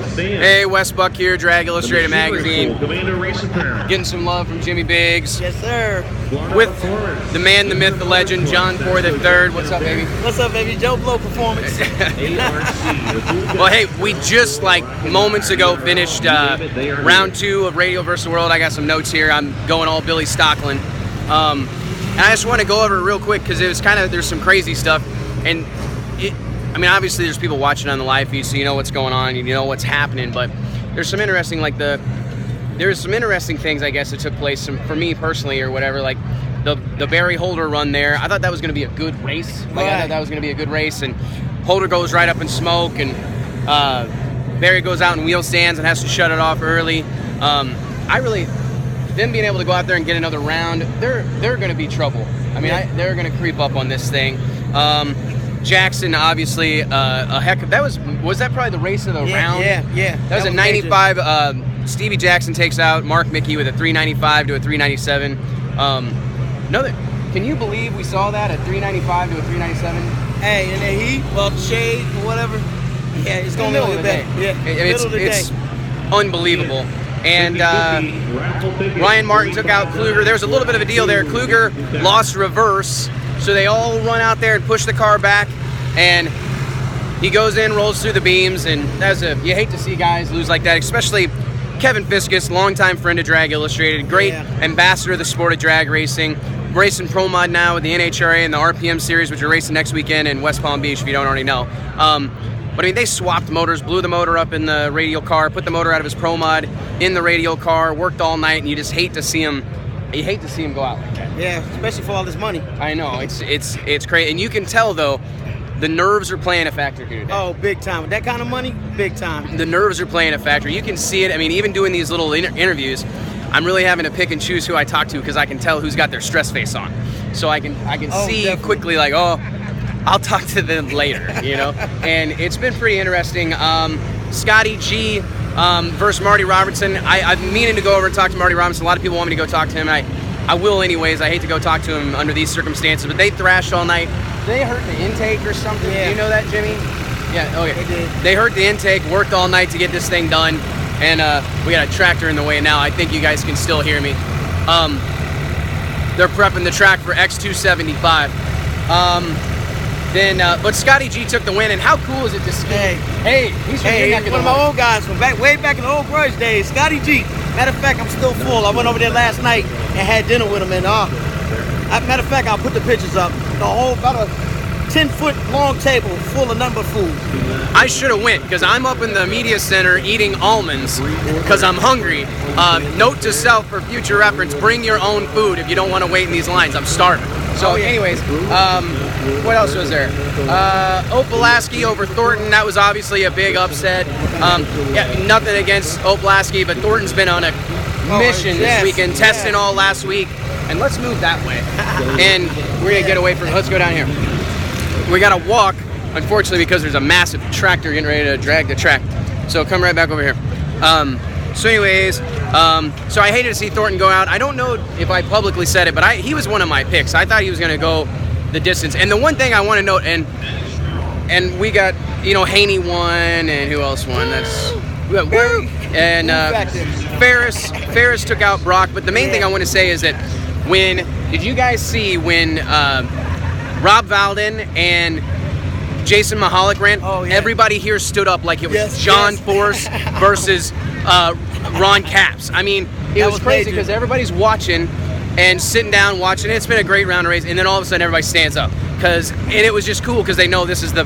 Hey, Wes Buck here, Drag Illustrated Magazine. Getting some love from Jimmy Biggs. Yes, sir. With the man, the myth, the legend, John Fore the Third. What's up, baby? What's up, baby? Joe Blow performance. Well, hey, we just like moments ago finished round 2 of Radio vs. the World. I got some notes here. I'm going all Billy Stocklin. And I just want to go over it real quick because it was kind of, there's some crazy stuff. And I mean, obviously there's people watching on the live feed, so you know what's going on, you know what's happening, but there's some interesting, like there's some interesting things, I guess, that took place for me personally or whatever, like the Barry Holder run there. I thought that was going to be a good race. Like, I thought that was going to be a good race, and Holder goes right up in smoke, and Barry goes out in wheel stands and has to shut it off early. Them being able to go out there and get another round, they're going to be trouble. I mean, they're going to creep up on this thing. Jackson, obviously, a heck of, was that probably the race of the round? Yeah. That was a 95. Stevie Jackson takes out Mark Mickey with a 395 to a 397. Can you believe we saw that, a 395 to a 397? Hey, and then shade or whatever. Yeah, it's going to be better. Yeah, it's unbelievable. And Ryan Martin took out Kluger. There was a little bit of a deal there. Kluger lost reverse, so they all run out there and push the car back, and he goes in, rolls through the beams, and you hate to see guys lose like that, especially Kevin Fiskus, longtime friend of Drag Illustrated, great ambassador of the sport of drag racing, racing Pro Mod now with the NHRA and the RPM series, which are racing next weekend in West Palm Beach, if you don't already know. But I mean, they swapped motors, blew the motor up in the radial car, put the motor out of his Pro Mod in the radial car, worked all night, and you just hate to see him. You hate to see him go out like that. Yeah, especially for all this money. I know, it's crazy, and you can tell though, the nerves are playing a factor here today. Oh, big time. With that kind of money, big time. The nerves are playing a factor. You can see it. I mean, even doing these little interviews, I'm really having to pick and choose who I talk to because I can tell who's got their stress face on. So I can see definitely quickly, like, oh, I'll talk to them later, you know? And it's been pretty interesting. Scotty G versus Marty Robertson. I've been meaning to go over and talk to Marty Robertson. A lot of people want me to go talk to him, and I will anyways. I hate to go talk to him under these circumstances, but they thrashed all night. They hurt the intake or something. Yeah. Do you know that, Jimmy? Yeah, okay. They did. They hurt the intake, worked all night to get this thing done, and we got a tractor in the way now. I think you guys can still hear me. They're prepping the track for X275. But Scotty G took the win, and how cool is it to ski? Hey, he's one of my old guys from way back in the old grudge days, Scotty G. Matter of fact, I'm still full. I went over there last night and had dinner with him, and matter of fact, I'll put the pictures up. The whole, about a 10-foot long table full of number food. I should have went, because I'm up in the media center eating almonds because I'm hungry. Note to self for future reference, bring your own food if you don't want to wait in these lines. I'm starving. So anyways, what else was there? Opalaski over Thornton. That was obviously a big upset. Nothing against Opalaski, but Thornton's been on a mission this weekend, testing all last week. And let's move that way. And we're going to get away from, let's go down here. We got to walk, unfortunately, because there's a massive tractor getting ready to drag the track. So come right back over here. So I hated to see Thornton go out. I don't know if I publicly said it, but he was one of my picks. I thought he was going to go the distance. And the one thing I want to note, and we got, Haney won, and who else won? Ferris took out Brock. But the main thing I want to say is that did you guys see when Rob Valden and Jason Mahalik ran? Oh, yeah. Everybody here stood up like it was John Force versus Ron Capps. I mean, it was crazy because everybody's watching and sitting down watching. It's been a great round of race, and then all of a sudden everybody stands up and it was just cool because they know this is the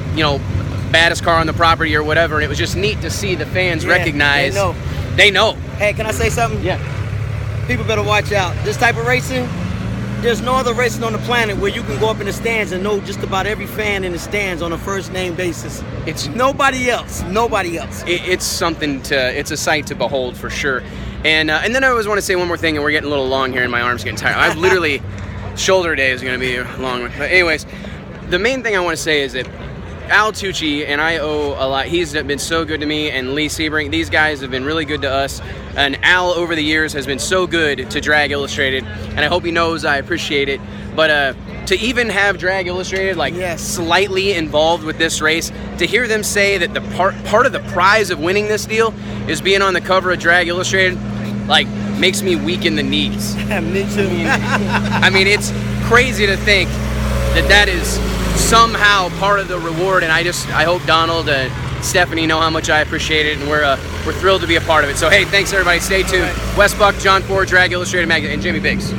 baddest car on the property or whatever. And it was just neat to see the fans recognize. They know. Hey, can I say something? Yeah. People better watch out. This type of racing, there's no other racing on the planet where you can go up in the stands and know just about every fan in the stands on a first name basis. It's nobody else. It's it's a sight to behold for sure. And then I always want to say one more thing, and we're getting a little long here and my arm's getting tired. I've literally, shoulder day is going to be long. But anyways, the main thing I want to say is that Al Tucci, and I owe a lot. He's been so good to me, and Lee Sebring. These guys have been really good to us. And Al, over the years, has been so good to Drag Illustrated, and I hope he knows I appreciate it. But to even have Drag Illustrated like slightly involved with this race, to hear them say that the part of the prize of winning this deal is being on the cover of Drag Illustrated, like, makes me weak in the knees. Me too. I mean, it's crazy to think that is somehow part of the reward, and I hope Donald and Stephanie know how much I appreciate it, and we're thrilled to be a part of it. So hey, thanks everybody. Stay tuned. Wes Buck, John Fore, Drag Illustrated Magazine, and Jimmy Biggs.